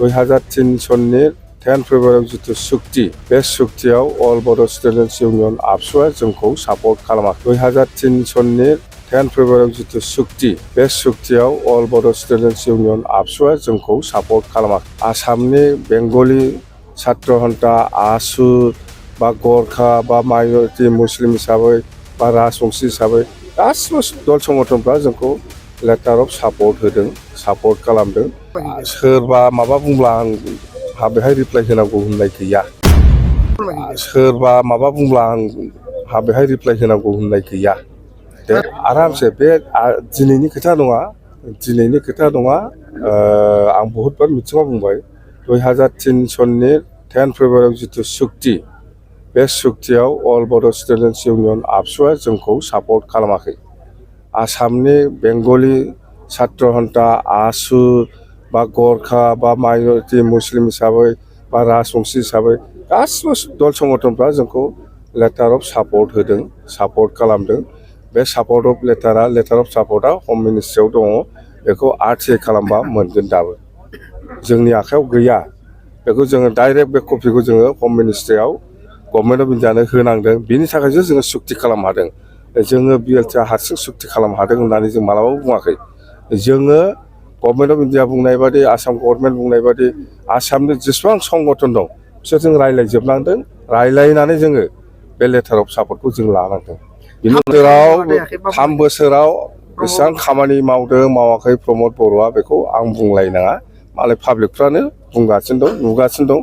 2003 सननि 10 फेब्रुवारियाव जिथु सुक्ति बे सुक्तियाव अल बड' स्टुडेन्टस इउनियन आबसुआ जोंखौ सापर्ट खालामाखै 2003 सननि 10 फेब्रुवारियाव जिथु सुक्ति बे सुक्तियाव अल बड' स्टुडेन्टस इउनियन आबसुआ जोंखौ सापर्ट खालामाखै आसामनि बेंगलि छात्र हन्ता आसु बा गरखा बा माइनरिटि मुस्लिम हिसाबै बा राजबंसि हिसाबै गासिबो दल संगठनफ्रा जोंखौ लेटार अफ सापर्ट होदों सापर्ट खालामदों सोरबा माबा बुंब्ला आं बेहाय रिप्लाइ होनांगौ होननाय गैया सोरबा माबा बुंब्ला आं बेहाय रिप्लाइ होनांगौ होननाय गैया दे आरामसे बे दिनैनि खोथा नङा आं बहुतबार मिथिङाव बुंबाय 2003 सननि 10 फेब्रुवारियाव जिथु सुक्ति बे सुक्तियाव अल बड' स्टुडेन्टस इउनियन आबसुआ जोंखौ सापर्ट खालामाखै आसामनि बेंगलि छात्र हन्ता आसु बा गरखा बा माइनरिटि मुस्लिम हिसाबै बा राजबंसि हिसाबै गासिबो दल संगठनफ्रा जोंखौ लेटार अफ सापर्ट होदों सापर्ट खालामदों बे लेटार अफ सापर्टआ हम मिनिस्ट्रियाव दङ बेखौ आरटिआइ खालामबा मोनगोन दाबो जोंनि आखायाव गैया बेखौ जोङो डाइरेक्ट बे कपिखौ जोङो हम मिनिस्ट्रियाव गभर्नमेन्ट अफ इन्डियानो होनांदों बिनि थाखायसो जोङो सुक्ति खालामनो हादों जोङो बिएलटिआ हारसिं सुक्ति खालामनो हादों होननानै जों मालाबाबो बुङाखै जोङो गभर्नमेन्ट अफ इन्डिया बुंनाय बादि आसाम गभर्नमेन्ट बुंनाय बादि आसामनि जेसेबां संगठन दं बिसोरजों रायज्लायजोबनांदों रायज्लायनानै जोङो बे लेटार अफ सापर्टखौ जों लानांदों बिनि गेजेराव 3 बोसोराव बेसेबां खामानि मावदों मावाखै प्रमद बर'आ बेखौ आं बुंलायनाङा मालाय पाब्लिकफ्रानो बुंगासिनो दं नुगासिनो दं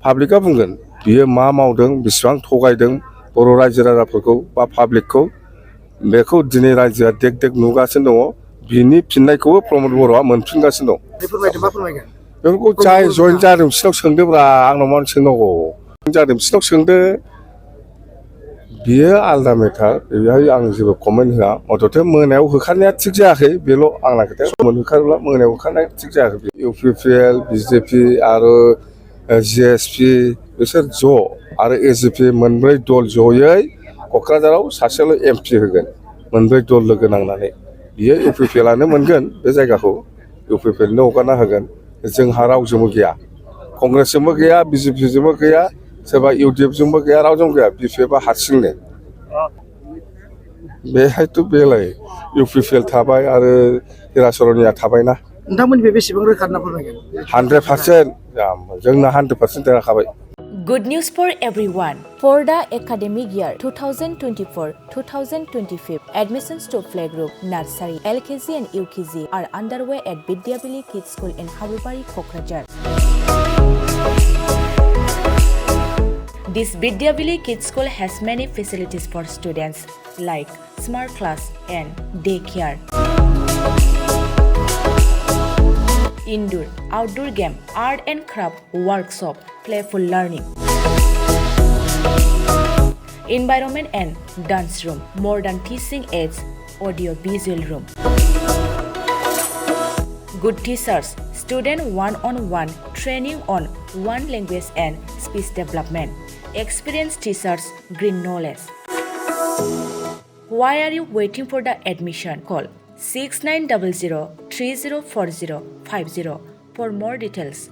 पाब्लिकआ बुंगोन बियो मा मावदों बेसेबां थगायदों बर' रायजो राजाफोरखौ बा पाब्लिकखौ बेखौ दिनै रायजोआ देख देख नुगासिनो दङ बिनि फिननायखौबो प्रमद बर'आ मोनफिनगासिनो दं बेफोरखौ जाय जइन जादों बिसोरनाव सोंदोब्रा आंनाव मानो सोंनांगौ जादों बिसोरनाव सोंदो बियो आलदा मेटार बेहाय आं जेबो कमेन्ट होआ मथथे मोनायाव होखारनाया थिग जायाखै बेल' आंना खोथाया होखारोब्ला मोनायाव होखारनाया थिग जायाखै इउपिपिएल बिजेपि आरो जिएसपि बिसोर ज' आरो एजिपि मोनब्रै दल जयै क'क्राझाराव सासेल' एमपि होगोन मोनब्रै दल लोगो नांनानै बियो इउपिपिएलआनो मोनगोन बे जायगाखौ इउपिपिएलनो हगारना होगोन जोंहा रावजोंबो गैया कंग्रेसजोंबो गैया बिजेपिजोंबो गैया सोरबा इउडिएफजोंबो गैया रावजोंबो गैया बिपिएफआ हारसिंनो बेहायथ' बेलाय इउपिपिएल थाबाय आरो हिराचरनिया थाबायना नोंथांमोननि बेसेबां रोखा होनना फोरमायगोन 100% जोंना 100% देरहाखाबाय Good news for everyone. For the academic year 2024-2025, admissions to playgroup, nursery, LKG and UKG are underway at Bidyavili Kids School in Habubari, Kokrajhar. This Bidyavili Kids School has many facilities for students like smart class and daycare, indoor, outdoor game, art and craft workshop, playful learning, environment and dance room, modern teaching aids, audio visual room, good teachers, student one-on-one training on one language and speech development, experienced teachers, green knowledge. Why are you waiting for the admission? Call 6900 304050 for more details.